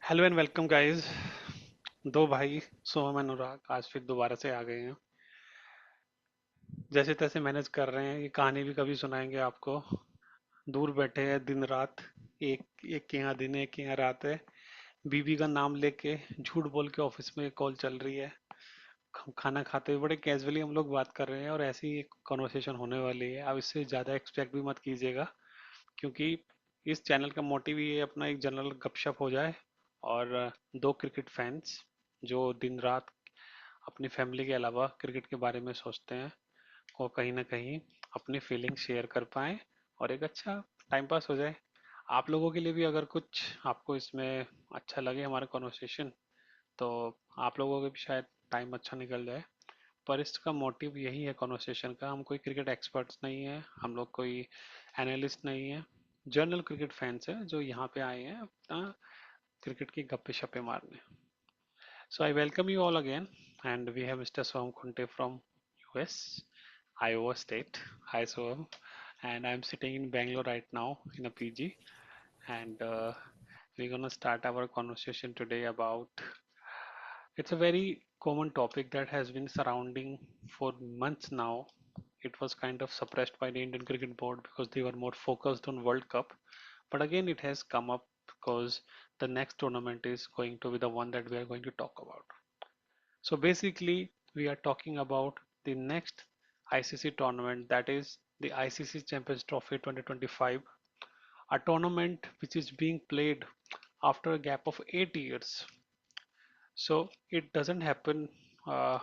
Hello and welcome guys. दो भाई सोहम और अनुराग आज फिर दोबारा से आ गए हैं। जैसे तैसे मैनेज कर रहे हैं। ये कहानी भी कभी सुनाएंगे आपको। दूर बैठे हैं दिन रात। एक एक के यहाँ दिन है, एक के यहाँ रात है। बीबी का नाम लेके झूठ बोल के ऑफिस में कॉल चल रही है। खाना खाते हुए बड़े कैजुअली हम लोग बात कर रहे हैं और ऐसी एक कॉन्वर्सेशन होने वाली है। अब इससे ज़्यादा एक्सपेक्ट भी मत कीजिएगा, क्योंकि इस चैनल का मोटिव ये अपना एक जनरल गपशप हो जाए। और दो क्रिकेट फैंस जो दिन रात अपनी फैमिली के अलावा क्रिकेट के बारे में सोचते हैं, वो कहीं ना कहीं अपनी फीलिंग शेयर कर पाए और एक अच्छा टाइम पास हो जाए। आप लोगों के लिए भी अगर कुछ आपको इसमें अच्छा लगे हमारा कॉन्वर्सेशन, तो आप लोगों का भी शायद टाइम अच्छा निकल जाए। पर इसका मोटिव यही है कॉन्वर्सेशन का। हम कोई क्रिकेट एक्सपर्ट्स नहीं है, हम लोग कोई एनालिस्ट नहीं है। जनरल क्रिकेट फैंस है जो यहाँ पे आए हैं अपना क्रिकेट की गप्पे शप्पे मारने। So I welcome you all again, and we have Mr. Soham Kunte from US, Iowa State. Hi Soham, and I'm sitting in Bangalore right now in a PG, and we're gonna start our conversation today about. It's a very common topic that has been surrounding for months now. It was kind of suppressed by the Indian Cricket Board because they were more focused on World Cup, but again it has come up because the next tournament is going to be the one that we are going to talk about. So basically, we are talking about the next ICC tournament, that is the ICC Champions Trophy 2025, a tournament which is being played after a gap of 8 years. So it doesn't happen uh,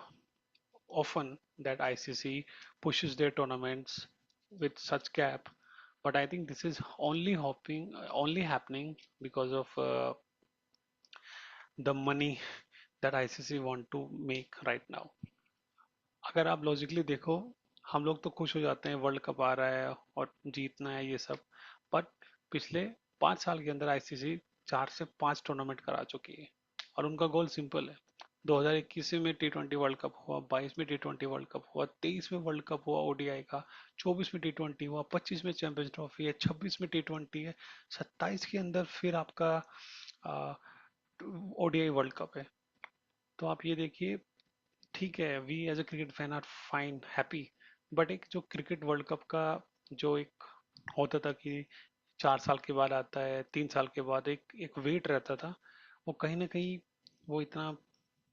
often that ICC pushes their tournaments with such gap, but I think this is only happening because of the money that ICC want to make right now. अगर आप logically देखो, हम लोग तो खुश हो जाते हैं वर्ल्ड कप आ रहा है और जीतना है ये सब। पर पिछले 5 साल के अंदर आईसीसी 4 से 5 टूर्नामेंट करा चुकी है और उनका गोल सिंपल है। 2021 में टी20 वर्ल्ड कप हुआ, 22 में टी20 वर्ल्ड कप हुआ, 23 में वर्ल्ड कप हुआ ओडीआई का, 24 में टी20 हुआ, 25 में चैंपियंस ट्रॉफी है, 26 में टी20 है, 27 के अंदर फिर आपका ओडीआई वर्ल्ड कप है। तो आप ये देखिए, ठीक है, we as a cricket fan are fine happy, but एक जो क्रिकेट वर्ल्ड कप का जो एक होता था कि 4 साल के बाद आता है, 3 साल के बाद एक एक वेट रहता था, वो कहीं ना कहीं वो इतना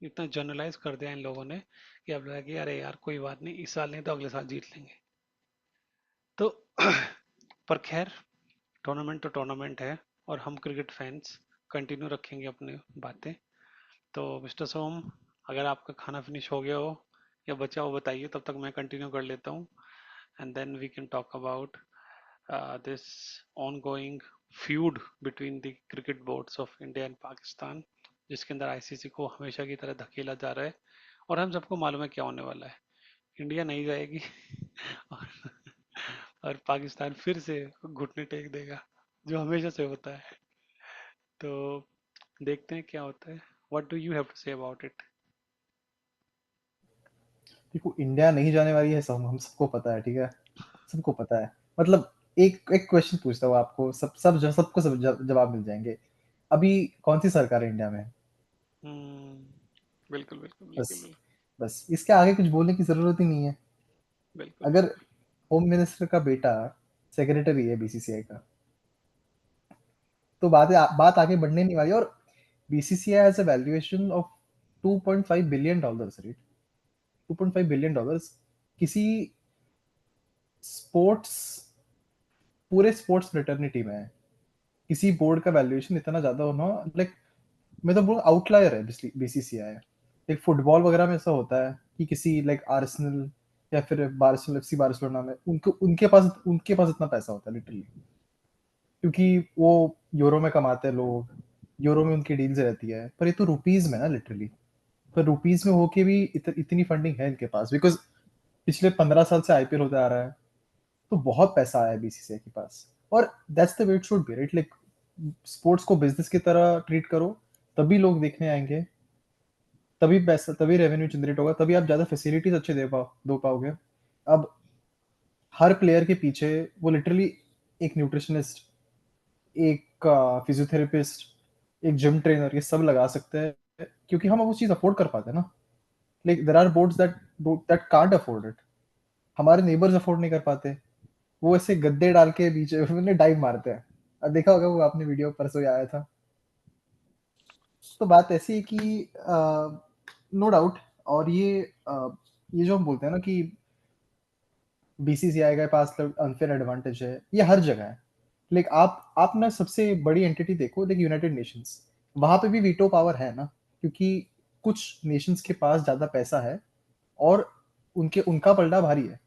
इतना जनरलाइज कर दिया इन लोगों ने कि अब लगा कि अरे यार कोई बात नहीं, इस साल नहीं तो अगले साल जीत लेंगे। तो पर खैर, टूर्नामेंट तो टूर्नामेंट है और हम क्रिकेट फैंस कंटिन्यू रखेंगे अपनी बातें। तो मिस्टर सोम, अगर आपका खाना फिनिश हो गया हो या बचा हो बताइए, तब तक मैं कंटिन्यू कर लेता हूँ। And then we can talk about this ongoing feud between the cricket boards of India and Pakistan, जिसके अंदर आईसीसी को हमेशा की तरह धकेला जा रहा है। और हम सबको मालूम है क्या होने वाला है। इंडिया नहीं जाएगी और, और पाकिस्तान फिर से घुटने टेक देगा, जो हमेशा से होता है। तो देखते हैं क्या होता है। What do you have to say about it? देखो, इंडिया नहीं जाने वाली है, सब हम सबको पता है, ठीक है? सबको पता है। मतलब एक एक क्वेश्चन पूछता हूँ आपको, सबको जवाब मिल जाएंगे। अभी कौन सी सरकार है इंडिया में? बिल्कुल बिल्कुल बस बिल्कुल बिल्कुल। बस इसके आगे कुछ बोलने की जरूरत ही नहीं है। बिल्कुल अगर बिल्कुल। होम मिनिस्टर का बेटा सेक्रेटरी है बीसीसीआई का, तो बात आगे बढ़ने नहीं वाली। और BCCI has a valuation of $2.5 billion, right? $2.5 billion किसी स्पोर्ट्स पूरे स्पोर्ट्स फ्रेटर्निटी में है। किसी बोर्ड का वैल्यूएशन इतना ज्यादा होना, लाइक, मैं तो बोलूँ आउटलायर है बीसीसीआई। एक फुटबॉल वगैरह में ऐसा होता है कि किसी लाइक आर्सेनल या फिर बार्सिलोना में उनके पास इतना पैसा होता है लिटरली, क्योंकि वो यूरो में कमाते हैं लोग, यूरो में उनकी डील्स रहती है। पर ये तो रुपीज में ना लिटरली। पर रुपीज में होके भी इतनी फंडिंग है इनके पास, बिकॉज पिछले 15 साल से आईपीएल होता आ रहा है। तो बहुत पैसा आया है बीसीसीआई के पास। और that's the way it should be, right? Like, sports को बिजनेस की तरह ट्रीट करो, तभी लोग देखने आएंगे, तभी पैसा, तभी रेवेन्यू जनरेट होगा, तभी आप ज्यादा फैसिलिटीज अच्छे दो पाओगे। अब हर प्लेयर के पीछे वो लिटरली एक न्यूट्रिशनिस्ट, एक फिजियोथेरेपिस्ट, एक जिम ट्रेनर, ये सब लगा सकते हैं, क्योंकि हम वो चीज़ अफ़ोर्ड कर पाते हैं ना। Like there are boards that can't afford it. हमारे नेबर्स अफ़ोर्ड नहीं कर पाते। वो ऐसे गद्दे डाल के बीच में डाइव मारते हैं। देखा होगा वो आपने वीडियो परसों ही आया था। तो बात ऐसी है कि नो डाउट। और ये जो हम बोलते हैं ना कि बीसीसीआई के पास अनफेयर एडवांटेज है, ये हर जगह है। लाइक आप ना सबसे बड़ी एंटिटी देखो, लाइक यूनाइटेड नेशंस, वहां पे भी वीटो पावर है ना, क्योंकि कुछ नेशंस के पास ज्यादा पैसा है और उनके उनका पलड़ा भारी है।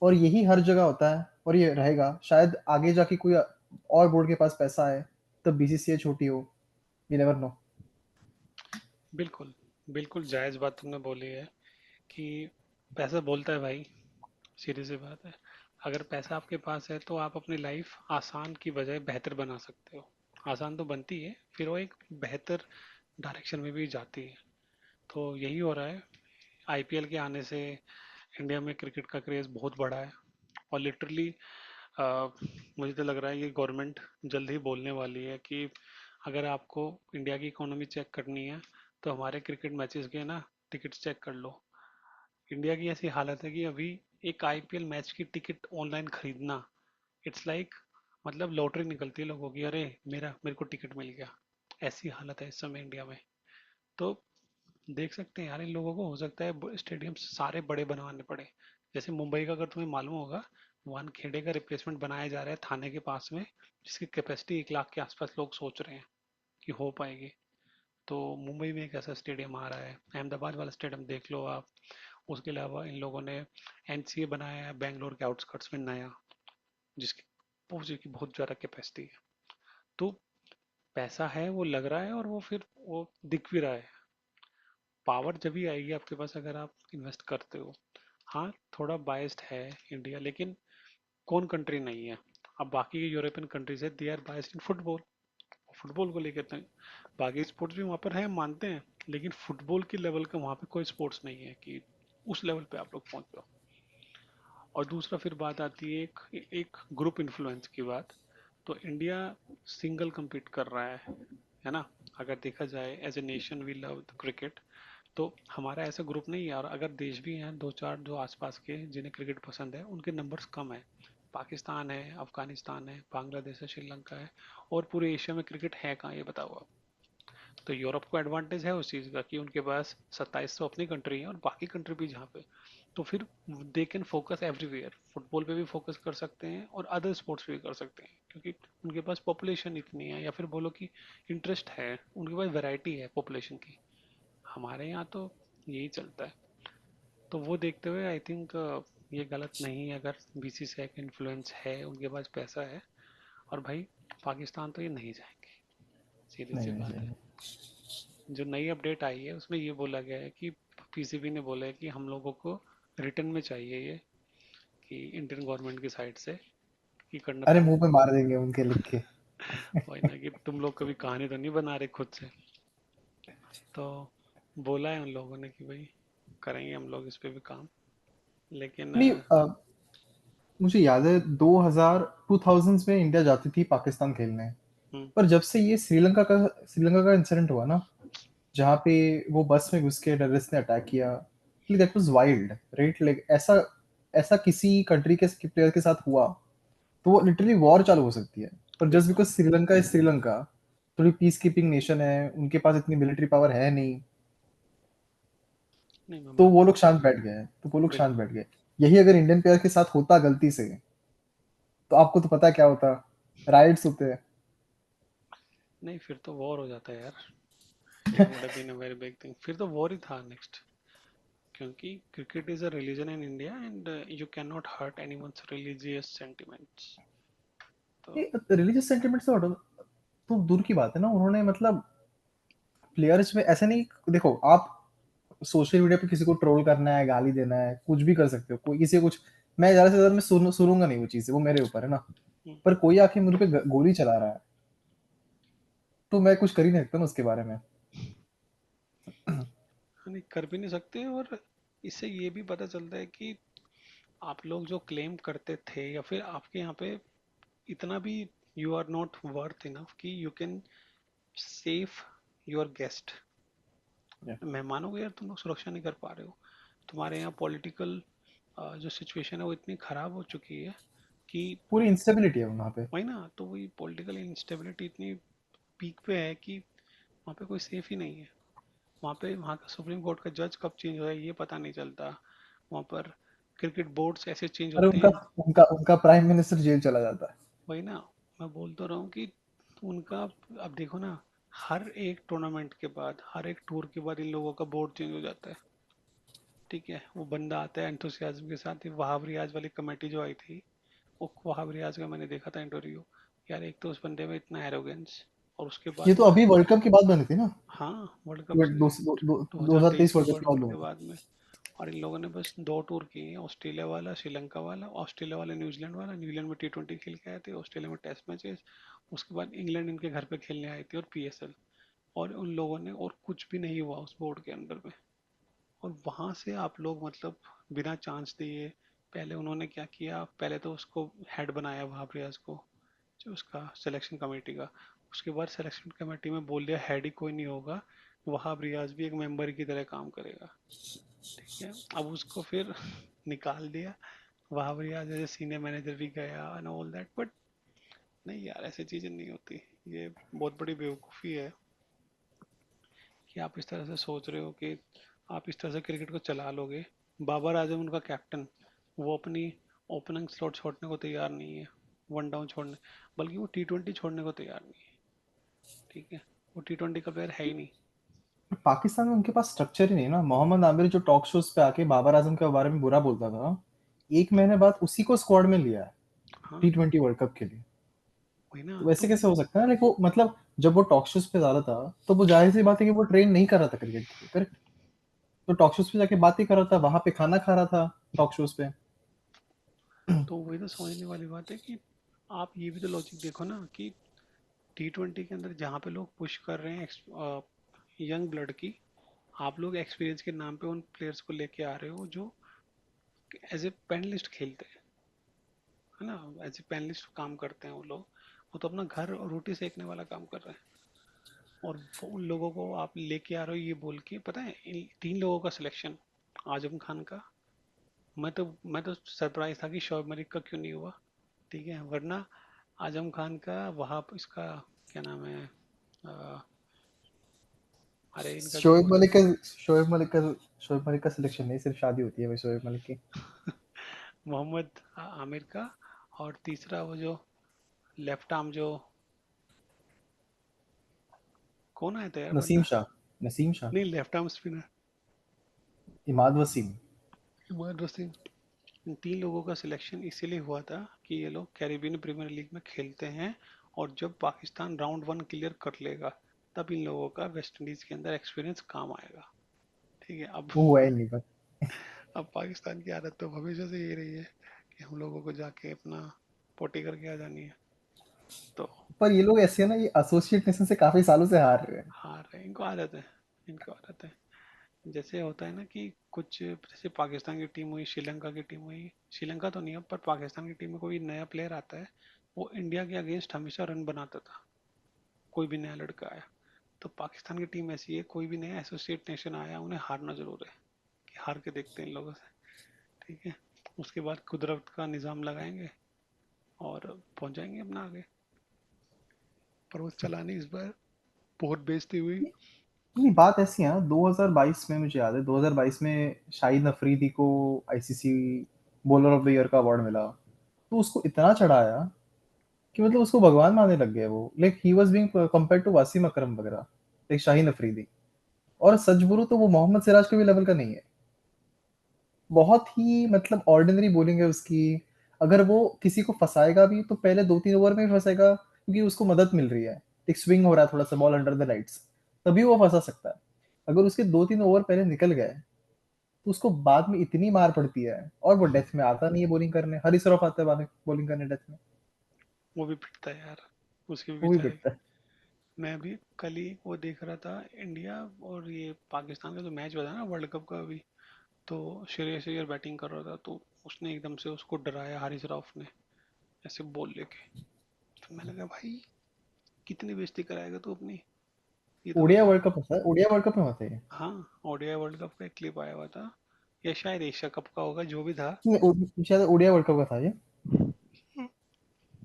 और यही हर जगह होता है और ये रहेगा। शायद आगे जाके कोई और बोर्ड के पास पैसा है तब बीसीसीआई छोटी हो, यू नेवर नो। बिल्कुल, बिल्कुल जायज़ बात तुमने बोली है कि पैसा बोलता है भाई, सीधी सी बात है। अगर पैसा आपके पास है तो आप अपनी लाइफ आसान की बजाय बेहतर बना सकते हो। आसान तो बनती है, फिर वो एक बेहतर डायरेक्शन में भी जाती है। तो यही हो रहा है। आईपीएल के आने से इंडिया में क्रिकेट का क्रेज बहुत बढ़ा है। और लिटरली मुझे तो लग रहा है ये गवर्नमेंट जल्द ही बोलने वाली है कि अगर आपको इंडिया की इकोनॉमी चेक करनी है तो हमारे क्रिकेट मैचेस के ना टिकट्स चेक कर लो। इंडिया की ऐसी हालत है कि अभी एक आईपीएल मैच की टिकट ऑनलाइन खरीदना, इट्स लाइक मतलब लॉटरी निकलती है लोगों की, अरे मेरे को टिकट मिल गया। ऐसी हालत है इस समय इंडिया में। तो देख सकते हैं यार, इन लोगों को हो सकता है स्टेडियम सारे बड़े बनवाने पड़े। जैसे मुंबई का अगर तुम्हें मालूम होगा, वानखेड़े का रिप्लेसमेंट बनाया जा रहा है थाने के पास में, जिसकी कैपेसिटी 1 लाख के आसपास लोग सोच रहे हैं कि हो पाएगी। तो मुंबई में एक ऐसा स्टेडियम आ रहा है, अहमदाबाद वाला स्टेडियम देख लो आप। उसके अलावा इन लोगों ने एनसीए बनाया है बेंगलोर के आउटस्कर्ट्स में नया, जिसकी जिसकी बहुत ज़्यादा कैपेसिटी है। तो पैसा है, वो लग रहा है, और वो फिर वो दिख भी रहा है। पावर जब भी आएगी आपके पास अगर आप इन्वेस्ट करते हो। हाँ, थोड़ा बायस्ड है इंडिया, लेकिन कौन कंट्री नहीं है। अब बाकी यूरोपियन कंट्रीज है, they are biased in football. Football को लेकर तक बाकी स्पोर्ट्स भी वहाँ पर है, मानते हैं, लेकिन फुटबॉल की लेवल का वहाँ पे कोई स्पोर्ट्स नहीं है कि उस लेवल पे आप लोग पहुँच जाओ। और दूसरा फिर बात आती है एक एक ग्रुप इन्फ्लुएंस की बात। तो इंडिया सिंगल compete कर रहा है ना। अगर देखा जाए as a nation we love the cricket, तो हमारा ऐसा ग्रुप नहीं है। और अगर देश भी हैं दो चार जो आसपास के जिन्हें क्रिकेट पसंद है, उनके नंबर्स कम है। पाकिस्तान है, अफगानिस्तान है, बांग्लादेश है, श्रीलंका है, और पूरे एशिया में क्रिकेट है कहाँ, ये बताओ आप। तो यूरोप को एडवांटेज है उस चीज़ का कि उनके पास 27 तो अपनी कंट्री है और बाकी कंट्री भी जहाँ पे, तो फिर they can focus everywhere. Football पे भी फोकस कर सकते हैं और अदर स्पोर्ट्स भी कर सकते हैं, क्योंकि उनके पास पॉपुलेशन इतनी है, या फिर बोलो कि इंटरेस्ट है, उनके पास वैरायटी है पॉपुलेशन की। हमारे यहाँ तो यही चलता है। तो वो देखते हुए आई थिंक ये गलत नहीं है अगर बीसीसीआई का इन्फ्लुएंस है, उनके पास पैसा है। और भाई, पाकिस्तान तो ये नहीं जाएंगे, सीधी सी नहीं नहीं बात है। नहीं। जो नई अपडेट आई है उसमें ये बोला गया है कि पीसीबी ने बोला है कि हम लोगों को रिटर्न में चाहिए ये, कि इंडियन गवर्नमेंट की साइड से, कि करना अरे तुम। मुंह पे मार देंगे उनके लिख के। वही ना, कि तुम लोग कभी कहानी तो नहीं बना रहे खुद से। तो बोला है उन लोगों ने कि भाई करेंगे हम लोग इस पे भी काम, लेकिन नहीं, मुझे याद है 2000 2000s में इंडिया जाती थी पाकिस्तान खेलने। हम्म, पर जब से ये श्रीलंका का इंसिडेंट हुआ ना, जहाँ पे वो बस में घुस के टेररिस्ट ने अटैक किया, that was wild, right? Like ऐसा ऐसा किसी कंट्री के प्लेयर के साथ हुआ तो वो लिटरली वॉर चालू हो सकती है। पर जस्ट बिल्कुल। बिकॉज श्रीलंका इज श्रीलंका, थोड़ी पीस कीपिंग नेशन है, उनके पास इतनी मिलिट्री पावर है नहीं, नहीं, मैं तो वो मानता लोग हूँ। शांत बैठ गए, तो वो लोग शांत बिल्कुल। बैठ गए। यही अगर इंडियन प्लेयर के साथ होता गलती से, तो आपको तो पता है क्या होता, राइट्स होते। नहीं, फिर तो वॉर हो जाता है यार। It would have been a very big thing, फिर तो वॉर ही था नेक्स्ट। क्योंकि cricket is a religion in India and you can not hurt anyone's religious sentiments. तो रिलीजियस सेंटिमेंट से हटो तो दूर की बात है ना, उन्होंने मतलब प्लेयर्स में ऐसे नहीं। देखो आप सोशल मीडिया पे किसी को ट्रोल करना है, गाली देना है, कुछ भी कर सकते हो, कोई किसी को कुछ। मैं ज्यादा से ज्यादा मैं सुनूंगा नहीं वो चीजें, वो मेरे ऊपर है ना। हम्म, पर कोई आके मुझे पे गोली चला रहा है, तो मैं कुछ कर ही नहीं सकता ना उसके बारे में। नहीं कर भी नहीं सकते। और इससे ये भी पता चलता है कि आप लोग जो क्लेम करते थे, या फिर आपके यहाँ पे इतना भी, you are not worth enough कि you can safe your guest. Yeah. मेहमानों को यार तुम लोग सुरक्षा नहीं कर पा रहे हो। तुम्हारे यहाँ पॉलिटिकल जो सिचुएशन है वो इतनी खराब हो चुकी है कि पूरी इंस्टेबिलिटी है वहाँ पे। वही ना, तो वही पॉलिटिकल इंस्टेबिलिटी इतनी पीक पे है कि वहाँ पे कोई सेफ ही नहीं है। वहाँ पे वहाँ का सुप्रीम कोर्ट का जज कब चेंज हो जाए ये पता नहीं चलता। वहाँ पर क्रिकेट बोर्ड्स ऐसे चेंज अरे होते उनका हैं। उनका उनका प्राइम मिनिस्टर जेल चला जाता है। वही ना, मैं बोल तो रहा हूँ कि उनका, अब देखो ना, हर एक टूर्नामेंट के बाद, हर एक टूर के बाद इन लोगों का बोर्ड चेंज हो जाता है। ठीक है, वो बंदा आता है एंथुसियाज्म के साथ ही। वहाब रियाज वाली कमेटी जो आई थी, वो वहाब रियाज का मैंने देखा था इंटरव्यू। यार एक तो उस बंदे में इतना एरोगेंस, और उसके ये बाद तो वो, अभी वर्ल्ड कप की बात बनी थी ना। हाँ वर्ल्ड कप से, दो, दो, दो, 2023 2023 के वर्ल्ड कप वर्ल्ड की बात कप के बनी थी। बाद में। और इन लोगों ने बस दो टूर किए हैं, ऑस्ट्रेलिया वाला, श्रीलंका वाला। ऑस्ट्रेलिया वाला, न्यूजीलैंड वाला। न्यूजीलैंड में T20 खेल के आए थे, ऑस्ट्रेलिया में टेस्ट मैचेस। उसके बाद इंग्लैंड इनके घर पे खेलने आई थी, और PSL। और उन लोगों ने, और कुछ भी नहीं हुआ उस बोर्ड के अंदर में। और वहां से आप लोग मतलब बिना चांस दिए, पहले उन्होंने क्या किया, पहले तो उसको हेड बनाया वहाब रियाज को, जो उसका सिलेक्शन कमेटी का। उसके बाद सिलेक्शन कमेटी में बोल दिया हेड ही कोई नहीं होगा, वहाब रियाज भी एक मेंबर की तरह काम करेगा। ठीक है, अब उसको फिर निकाल दिया। Wahab Riaz as senior manager भी गया एंड ऑल दैट, बट नहीं यार, ऐसी चीजें नहीं होती। ये बहुत बड़ी बेवकूफ़ी है कि आप इस तरह से सोच रहे हो कि आप इस तरह से क्रिकेट को चला लोगे। बाबर आजम उनका कैप्टन, वो अपनी ओपनिंग स्लॉट छोड़ने को तैयार नहीं है, वन डाउन छोड़ने, बल्कि वो T20 छोड़ने को तैयार नहीं है। ठीक है, वो T20 का प्लेयर है ही नहीं। पाकिस्तान में उनके पास स्ट्रक्चर ही नहीं ना। मोहम्मद आमिर जो टॉक शोज पे आके बाबर आजम के बारे में बुरा बोलता था, 1 महीने बाद उसी को स्क्वाड में लिया है हाँ, T20 वर्ल्ड कप के लिए। वही ना, तो वैसे तो कैसे हो सकता है? लाइक वो मतलब जब वो टॉक शोज पे ज्यादा था, तो वो जाहिर सी बात है कि वो ट्रेन नहीं कर रहा था क्रिकेट के लिए, करेक्ट? तो टॉक शोज पे जाके बात ही कर रहा था, वहां पे खाना खा रहा था टॉक शोज पे। तो वही तो समझने वाली बात है कि आप ये भी तो लॉजिक देखो ना कि T20 के अंदर जहाँ पे लोग पुश कर रहे हैं यंग ब्लड की, आप लोग एक्सपीरियंस के नाम पे उन प्लेयर्स को लेके आ रहे हो जो एज ए पैनलिस्ट खेलते हैं, है ना। एज ए पैनलिस्ट काम करते हैं वो लोग। वो तो अपना घर और रोटी सेकने वाला काम कर रहे हैं। और उन लोगों को आप लेके आ रहे हो ये बोल के, पता है इन 3 लोगों का सिलेक्शन, आजम खान का, मैं तो सरप्राइज था कि शोएब मलिक का क्यों नहीं हुआ। ठीक है, वरना आजम खान का, वहाँ इसका क्या नाम है, अ, अरे इनका जो शोएब मलिक का शोएब मलिक का शोएब मलिक का सिलेक्शन नहीं, सिर्फ शादी होती है भाई शोएब मलिक की। मोहम्मद आमिर का। और तीसरा वो जो लेफ्ट आर्म जो, कौन आया था यार नसीम बंदा, शाह। नसीम शाह। नहीं left arm spinner, Imad Wasim. Imran Wasim. इन 3 लोगों का सिलेक्शन इसीलिए हुआ था कि ये लोग कैरिबियन प्रीमियर लीग में खेलते हैं, और जब पाकिस्तान राउंड 1 क्लियर कर लेगा, तब इन लोगों का वेस्ट इंडीज के अंदर एक्सपीरियंस काम आएगा। ठीक है, अब वो हुआ ही नहीं पर। अब पाकिस्तान की आदत तो हमेशा से ये रही है कि हम लोगों को जाके अपना पोटी करके आ जानी है। तो पर ये लोग ऐसे है ना, ये एसोसिएट नेशन से काफी सालों से हार रहे हैं। हार रहे हैं, इनको आदत है, इनको आदत है। जैसे होता है ना कि कुछ, जैसे पाकिस्तान की टीम हुई, श्रीलंका की टीम हुई, श्रीलंका तो नहीं अब, पर पाकिस्तान की टीम में कोई नया प्लेयर आता है, वो इंडिया के अगेंस्ट हमेशा रन बनाता था। कोई भी नया लड़का आया, तो पाकिस्तान की टीम ऐसी है, कोई भी नया एसोसिएट नेशन आया उन्हें हारना जरूर है, कि हार के देखते हैं इन लोगों से। ठीक है, उसके बाद कुदरत का निज़ाम लगाएंगे और पहुंच जाएंगे अपना आगे। पर वो चला नहीं इस बार, बहुत बेइज्जती हुई। नहीं, बात ऐसी है ना, 2022 में मुझे याद है, 2022 में शाहिद अफरीदी को ICC bowler of the year का अवार्ड मिला। तो उसको इतना चढ़ाया कि मतलब उसको भगवान मानने लग गए वो। Like he was being compared to Wasim Akram वगैरह, लाइक शाहीन अफरीदी। और सच बोलूं तो वो मोहम्मद सिराज के भी लेवल का नहीं है। बहुत ही मतलब ऑर्डिनरी बॉलिंग है उसकी। अगर वो किसी को फंसाएगा भी तो पहले 2-3 ओवर में ही फंसेगा, क्योंकि उसको मदद मिल रही है। एक स्विंग हो रहा है थोड़ा सा, बॉल अंडर द लाइट्स, तभी वो फंसा सकता है। अगर उसके 2-3 ओवर पहले निकल गए, तो उसको बाद में इतनी मार पड़ती है, और वो डेथ में आता नहीं है बॉलिंग करने। हरी श्रॉफ आता है बाद में बॉलिंग करने डेथ में। वो भी पिटता है यार, उसकी भी वो भी बेचारे। पिटता है। मैं भी कल ही वो देख रहा था, इंडिया और ये पाकिस्तान का जो मैच हुआ था ना वर्ल्ड कप का अभी, तो श्रेयस अय्यर बैटिंग कर रहा था, तो उसने एकदम से उसको डराया हारिस राउफ ने, ऐसे बॉल लेके। तो मैं लगा भाई, कितनी बेइज्जती कराएगा तू अपनी। ये तो ओडीआई गया। वर्ल्ड कप होता है, ओडीआई वर्ल्ड कप में होता है ये। हाँ, ओडीआई वर्ल्ड कप का एक क्लिप आया हुआ था, या शायद एशिया कप का होगा, जो भी था। शायद ओडीआई वर्ल्ड कप का था ये।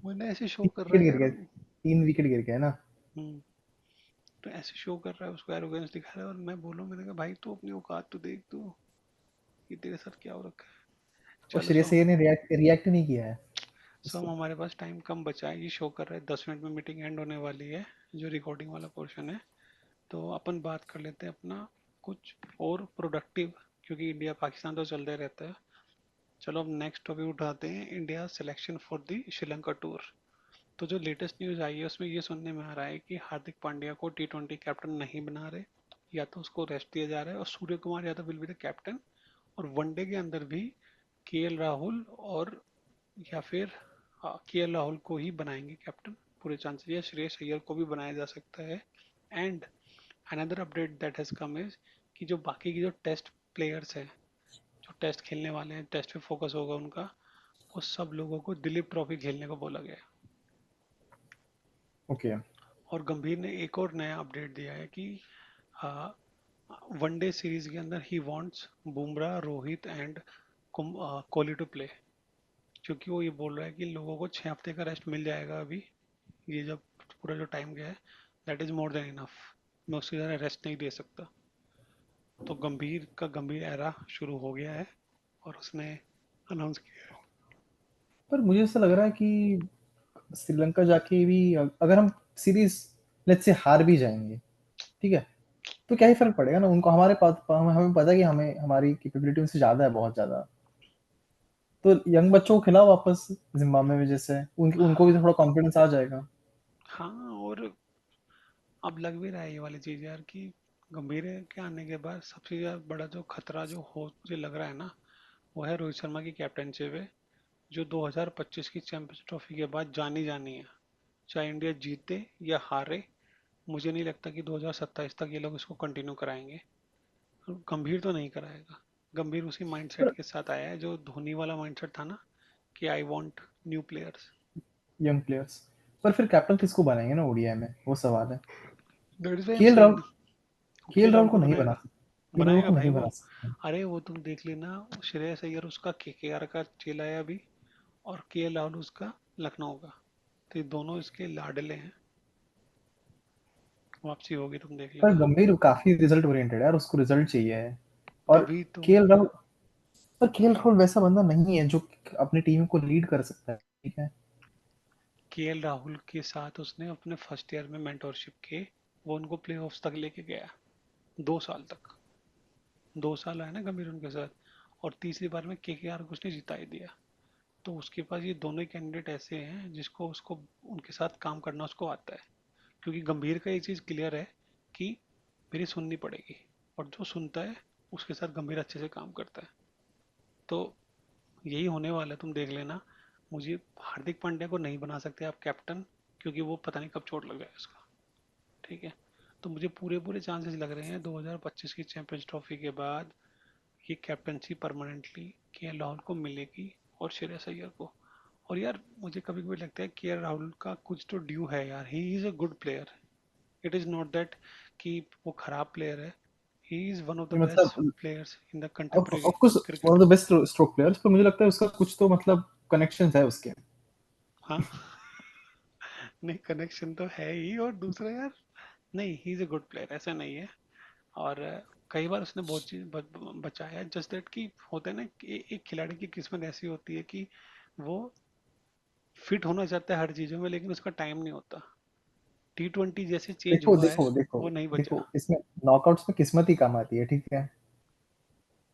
मैंने ऐसे शो 3 कर रहा विकेट है गिर यार। गए, 3 विकेट गिर गए ना। हम्म, तो ऐसे शो कर रहा है, उसको एरोगेंस दिखा रहा है, और मैं बोलूं, मैंने कहा भाई तू अपनी औकात तो देख तू, कि तेरे साथ क्या हो रखा है। और चलो श्रेयस सो, अय्यर ने रिएक्ट नहीं किया है सो हम उसको। हमारे पास टाइम कम बचा है, ये शो कर रहा है 10 मिनट में मीटिंग एंड होने वाली है, जो रिकॉर्डिंग वाला पोर्शन है। तो अपन बात कर लेते हैं अपना कुछ और प्रोडक्टिव, क्योंकि इंडिया पाकिस्तान तो चलते रहता है। चलो अब नेक्स्ट टॉपिक उठाते हैं, India selection for the Sri Lanka tour. तो जो लेटेस्ट न्यूज़ आई है उसमें ये सुनने में आ रहा है कि हार्दिक पांड्या को T20 कैप्टन नहीं बना रहे, या तो उसको रेस्ट दिया जा रहा है, और Surya Kumar Yadav will be the captain. और वनडे के अंदर भी केएल राहुल और, या फिर केएल राहुल को ही बनाएंगे कैप्टन, पूरे चांसेस, या श्रेयस अय्यर को भी बनाया जा सकता है। And another update that has come is कि जो बाकी की जो टेस्ट प्लेयर्स हैं, जो टेस्ट खेलने वाले हैं, टेस्ट पे फोकस होगा उनका, उस सब लोगों को दिलीप ट्रॉफी खेलने को बोला गया है। ओके। और गंभीर ने एक और नया अपडेट दिया है कि वनडे सीरीज के अंदर ही wants Bumrah, Rohit and Kohli to play, क्योंकि वो ये बोल रहा है कि लोगों को 6 हफ्ते का रेस्ट मिल जाएगा अभी, ये जब पूरा जो टाइम गया है, that is more than enough, मैं उसकी ज़्यादा रेस्ट नहीं दे सकता। तो गंभीर का गंभीर एरा शुरू हो गया है, और उसने अनाउंस किया है। पर मुझे ऐसा लग रहा है कि श्रीलंका जाके भी अगर हम सीरीज लेट्स से हार भी जाएंगे, ठीक है, तो क्या ही फर्क पड़ेगा ना उनको, हमारे पास हमें पता है कि हमें हमारी कैपेबिलिटी उनसे ज्यादा है, बहुत ज्यादा। तो यंग बच्चों को खिलाओ वापस जिम्बाब्वे में, जैसे उनको भी हाँ, थोड़ा कॉन्फिडेंस आ जाएगा। हाँ, और अब लग भी रहा है ये वाली चीज़ यार कि गंभीर के आने के बाद सबसे ज़्यादा बड़ा जो खतरा जो हो मुझे लग रहा है ना, वो है रोहित शर्मा की कैप्टनशिप है, जो 2025 की चैंपियंस ट्रॉफी के बाद जानी जानी है। चाहे इंडिया जीते या हारे, मुझे नहीं लगता कि 2027 तक ये लोग इसको कंटिन्यू कराएंगे। गंभीर तो नहीं कराएगा। गंभीर उसी माइंडसेट पर के साथ आया है जो धोनी वाला माइंडसेट था ना, कि I want new players. Young players, पर फिर कैप्टन किसको बनाएंगे ना ओडीआई में, वो सवाल है। That is why I am KL Rahul, saying, KL KL Rahul Rahul को को नहीं बना बनाएगा। सकते, केएल राहुल बनाएगा को भाई नहीं वो। बना सकते। अरे वो तुम देख लेना, श्रेयस अय्यर उसका केकेआर का चेला है अभी, और केएल राहुल उसका लखनऊ का। तो ये दोनों इसके लाडले हैं। वापसी होगी, तुम देख पर लेना। गंभीर काफी रिजल्ट ओरिएंटेड है यार, उसको रिजल्ट चाहिए है। और तभी तो। केएल राहुल, पर केएल राहुल वैसा बंदा नहीं है जो अपनी टीम को लीड कर सकता है, ठीक है। केएल राहुल के साथ उसने अपने फर्स्ट ईयर में मेंटोरशिप के, वो उनको प्लेऑफ्स तक लेके गया, 2 साल तक। 2 साल है ना गंभीर उनके साथ, और तीसरी बार में केकेआर को उसने जिता ही दिया। तो उसके पास ये दोनों ही कैंडिडेट ऐसे हैं जिसको उसको उनके साथ काम करना उसको आता है। क्योंकि गंभीर का ये चीज़ क्लियर है कि मेरी सुननी पड़ेगी, और जो सुनता है उसके साथ गंभीर अच्छे से काम करता है। तो यही होने वाला है, तुम देख लेना। मुझे हार्दिक पांड्या को नहीं बना सकते आप कैप्टन, क्योंकि वो पता नहीं कब चोट लग जाए उसका। ठीक है। तो मुझे पूरे पूरे चांसेस लग रहे हैं 2025 की चैंपियंस ट्रॉफी के बाद ये कैप्टनसी परमानेंटली के राहुल को मिलेगी, और श्रेयस अय्यर को। और यार मुझे कभी कभी लगता है के राहुल का कुछ तो ड्यू है यार, he is a good player. It is not that कि वो खराब प्लेयर है, he is one of the best मतलब players in the of contemporary course one cricket. Of the best stroke players, पर मुझे लगता है उसका कुछ तो मतलब कनेक्शंस है उसके। हाँ। नहीं, कनेक्शन तो है ही, और दूसरा यार, नहीं, ही इज अ गुड प्लेयर, ऐसा नहीं है। और कई बार उसने बहुत चीज बचाया, जस्ट दैट कि होता है ना कि एक खिलाड़ी की किस्मत ऐसी होती है कि वो फिट होना चाहता है हर चीजों में, लेकिन उसका टाइम नहीं होता। T20 जैसे चेंज देखो हुआ है, देखो देखो वो नहीं बचा। देखो, इसमें नॉकआउट्स में किस्मत ही काम आती है, ठीक है।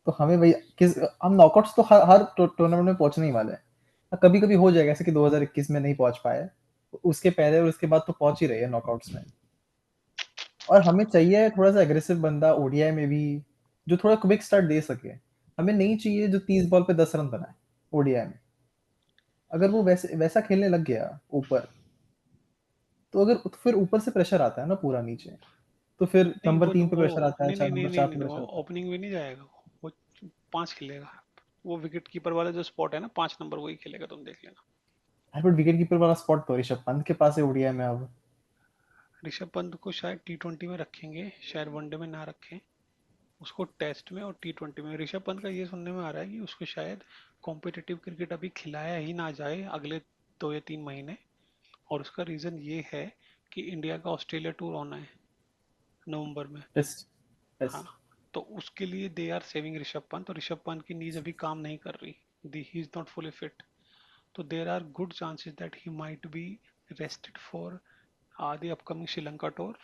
तो हमें भाई किस हम नॉकआउट्स तो हर टूर्नामेंट में पहुंचने ही वाले हैं। कभी कभी हो जाएगा ऐसे कि 2021 में नहीं पहुंच पाए, उसके पहले और उसके बाद तो पहुंच ही रहे हैं नॉकआउट्स में। और हमें चाहिए थोड़ा सा एग्रेसिव बंदा ओडीआई में भी, जो थोड़ा क्विक स्टार्ट दे सके। हमें नहीं चाहिए जो 30 बॉल पे 10 रन बनाए ओडीआई में। अगर वो वैसे वैसा खेलने लग गया ऊपर, तो अगर तो फिर ऊपर से प्रेशर आता है ना पूरा नीचे, तो फिर नहीं, नंबर वो 3 पे वो प्रेशर आता है, नहीं, चार नहीं, नहीं, नंबर नहीं, 4 नहीं, पे नहीं, प्रेशर वो आता है। ओपनिंग में नहीं जाएगा। वो 5 खेलेगा। वो विकेट कीपर वाला जो स्पॉट है ना, 5 नंबर, वही खेलेगा, तुम देख लेना। अरे बट विकेट कीपर वाला स्पॉट तो ऋषभ पंत के पास है ओडीआई में अब। ऋषभ पंत को शायद टी20 में रखेंगे, शायद वनडे में ना रखें उसको, टेस्ट में और टी20 में। ऋषभ पंत का ये सुनने में आ रहा है कि उसको शायद कॉम्पिटिटिव क्रिकेट अभी खिलाया ही ना जाए अगले 2 या 3 महीने। और उसका रीजन ये है कि इंडिया का ऑस्ट्रेलिया टूर होना है नवंबर में। टेस्ट हाँ, टेस्ट। तो उसके लिए they are saving Rishabh Pant, और ऋषभ पंत की नीज अभी काम नहीं कर रही, the he is not fully fit. तो there are good chances that he might be rested for the upcoming Sri Lanka tour,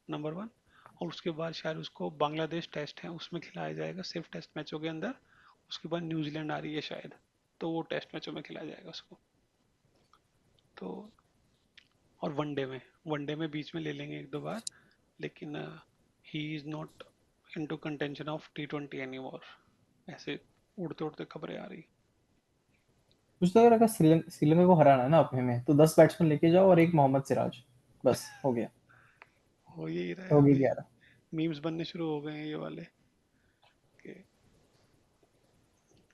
number 1। और उसके बाद शायद उसको बांग्लादेश टेस्ट है उसमें खिलाया जाएगा सिर्फ टेस्ट मैचों के अंदर। उसके बाद न्यूजीलैंड आ रही है शायद, तो वो टेस्ट मैचों में खिलाया जाएगा उसको। तो और वनडे में बीच में ले लेंगे 1-2 बार, लेकिन ही is not into contention of T20 any more, ऐसे उड़ते उड़ते खबरें आ रही। मुझे तो अगर श्रीलंका को हराना है ना अपने में, तो 10 बैट्समैन लेके जाओ और एक मोहम्मद सिराज, बस हो गया। हो यही रहा है हो गया अभी, 11। मीम्स बनने शुरू हो गए हैं ये वाले कि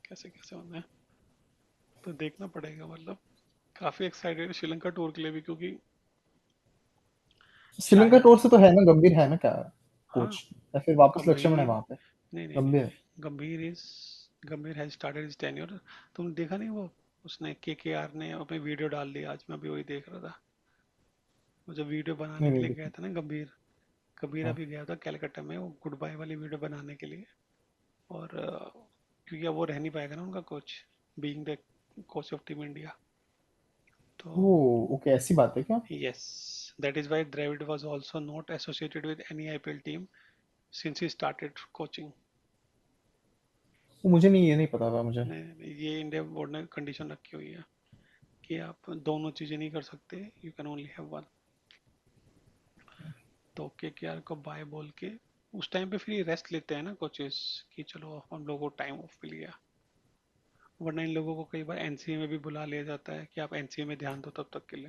कैसे कैसे होना है। तो देखना पड़ेगा, मतलब काफी एक्साइटेड श्रीलंका टूर के लिए भी, क्योंकि श्रीलंका शायद, टूर से तो है ना, गंभीर है ना क्या हाँ, कोच, या फिर वापस लक्ष्मण है गंभीर, वहां पे? नहीं नहीं नहीं गंभीर। नहीं, गंभीर हैज स्टार्टेड हिज टेन्योर। तुमने देखा नहीं वो, उसने केकेआर ने अपनी वीडियो डाल दी आज, मैं अभी वही देख रहा था। वो जब वीडियो बनाने नहीं के नहीं लिए गया देखी। था ना गंभीर, कबीर हाँ। अभी गया था कैलकाटा में वो गुड बाय वाली वीडियो बनाने के लिए। और क्योंकि अब वो रह नहीं पाएगा ना उनका coach, being the coach of team India. तो ओ, ओके, ऐसी बात है क्या? Yes, that is why Dravid was also not associated with any IPL team since he started coaching. वो मुझे नहीं, ये नहीं पता था मुझे। ये इंडिया बोर्ड ने कंडीशन रखी हुई है कि आप दोनों चीजें नहीं कर सकते, you can only have one. तो केकेआर को बाय बोल के उस टाइम पे फिर रेस्ट लेते हैं ना कोचेस, कि चलो हम लोगों को टाइम ऑफ मिल गया। वरना इन लोगों को कई बार एनसीए में भी बुला लिया जाता है कि आप एनसीए में ध्यान दो तब तक के लिए।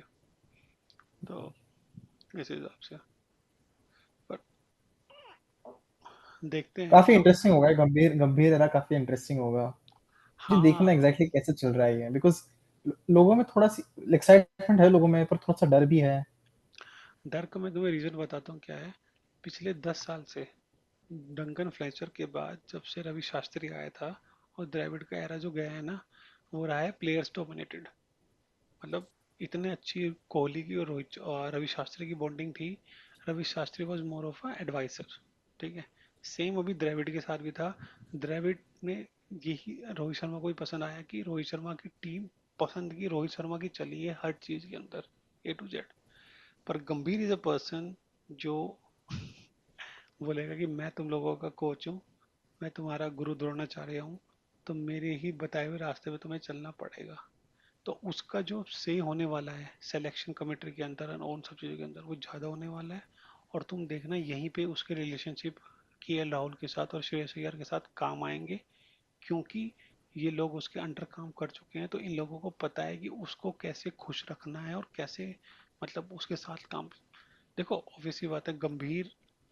तो इस हिसाब से, पर देखते हैं काफी कब। इंटरेस्टिंग होगा ये, गंभीर गंभीर era काफी इंटरेस्टिंग होगा। मुझे देखना हाँ, एग्जैक्टली कैसे चल रहा है ये, बिकॉज लोगों में थोड़ा सी एक्साइटमेंट है लोगों में, पर थोड़ा सा डर भी है। डर का मैं तुम्हें रीजन बताता हूँ क्या है। पिछले 10 साल से डंकन फ्लेचर के बाद जब से रवि शास्त्री आया था और द्रविड़ का एरा जो गया है ना, वो रहा है प्लेयर्स डोमिनेटेड। मतलब इतने अच्छी कोहली की और रोहित और रवि शास्त्री की बॉन्डिंग थी। Ravi Shastri was more of a advisor, ठीक है। सेम अभी द्रविड़ के साथ भी था। द्रविड़ ने यही रोहित शर्मा को भी पसंद आया कि रोहित शर्मा की टीम पसंद की रोहित शर्मा की चली है हर चीज के अंदर, A to Z। पर गंभीर इज अ पर्सन जो बोलेगा कि मैं तुम लोगों का कोच हूँ, मैं तुम्हारा गुरु द्रोणाचार्य हूँ, तो मेरे ही बताए हुए रास्ते पे तुम्हें चलना पड़ेगा। तो उसका जो से होने वाला है सिलेक्शन कमेटी के अंदर और उन सब चीज़ों के अंदर वो ज़्यादा होने वाला है। और तुम देखना यहीं पे उसके रिलेशनशिप KL राहुल के साथ और श्रेयस अय्यर के साथ काम आएंगे, क्योंकि ये लोग उसके अंडर काम कर चुके हैं। तो इन लोगों को पता है कि उसको कैसे खुश रखना है और कैसे, मतलब उसके साथ काम। देखो ऑब्वियसली बात है, गंभीर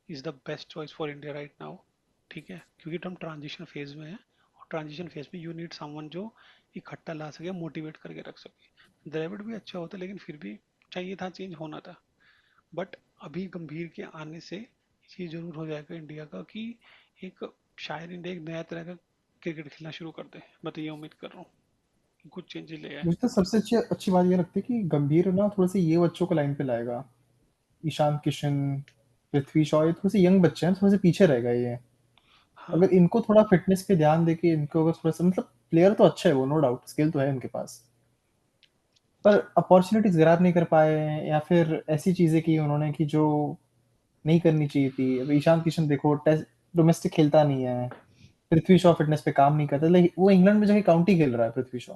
is the best choice for India right now, ठीक है, क्योंकि हम ट्रांजिशन फेज में हैं। और ट्रांजिशन फेज में यू नीड समवन जो इकट्ठा ला सके, मोटिवेट करके रख सके। द्रविड़ भी अच्छा होता लेकिन फिर भी चाहिए था, चेंज होना था। बट अभी गंभीर के आने से ये जरूर हो जाएगा इंडिया का कि एक, शायद इंडिया एक नया तरह का क्रिकेट खेलना शुरू कर दे। मैं तो ये उम्मीद कर रहा हूँ कि कुछ चेंजेस ले आए। मुझे तो सबसे अच्छी अच्छी बात ये लगती है कि गंभीर ना थोड़े से ये बच्चों को लाइन पे लाएगा। ईशान किशन, पृथ्वी शॉ, ये थोड़े से यंग बच्चे हैं, थोड़े से पीछे रहेगा ये। हाँ, अगर इनको थोड़ा फिटनेस पे ध्यान देके इनको अगर थोड़ा सा, मतलब प्लेयर तो अच्छा है वो, नो डाउट स्किल तो है उनके पास, पर अपॉर्चुनिटीज ग्रैब नहीं कर पाए, या फिर ऐसी चीजें की उन्होंने कि जो नहीं करनी चाहिए थी। अब ईशान किशन देखो, टेस्ट डोमेस्टिक खेलता नहीं है। पृथ्वी शॉ फिटनेस पे काम नहीं करता, लाइक वो इंग्लैंड में जाके काउंटी खेल रहा है पृथ्वी शॉ,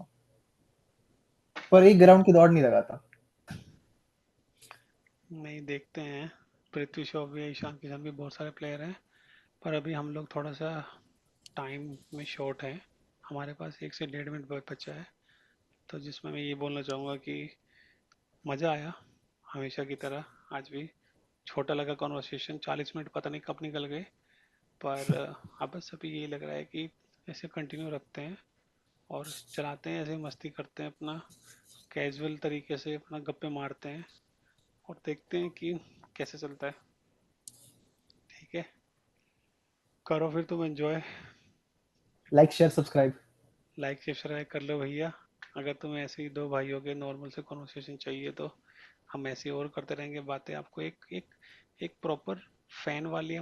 पर एक ग्राउंड की दौड़ नहीं लगाता। नहीं देखते हैं। पृथ्वी शॉ भी, ईशान किशन भी, बहुत सारे प्लेयर हैं। पर अभी हम लोग थोड़ा सा टाइम में शॉर्ट है। हमारे पास 1 से 1.5 मिनट बचा है। तो जिसमें मैं ये बोलना चाहूँगा कि मज़ा आया हमेशा की तरह। आज भी छोटा लगा कॉन्वर्सेशन, 40 मिनट पता नहीं कब निकल गए। पर अब बस अभी यही लग रहा है कि ऐसे कंटिन्यू रखते हैं और चलाते हैं, ऐसे मस्ती करते हैं अपना, कैजुअल तरीके से अपना गप्पे मारते हैं। और देखते हैं कि कैसे चलता है। ठीक है, करो फिर तुम enjoy. Like share subscribe. Like subscribe कर लो भैया। अगर तुम्हें ऐसे ही दो भाइयों के नॉर्मल से कॉन्वर्सेशन चाहिए तो हम ऐसे और करते रहेंगे बातें। आपको एक एक एक प्रॉपर फैन वाली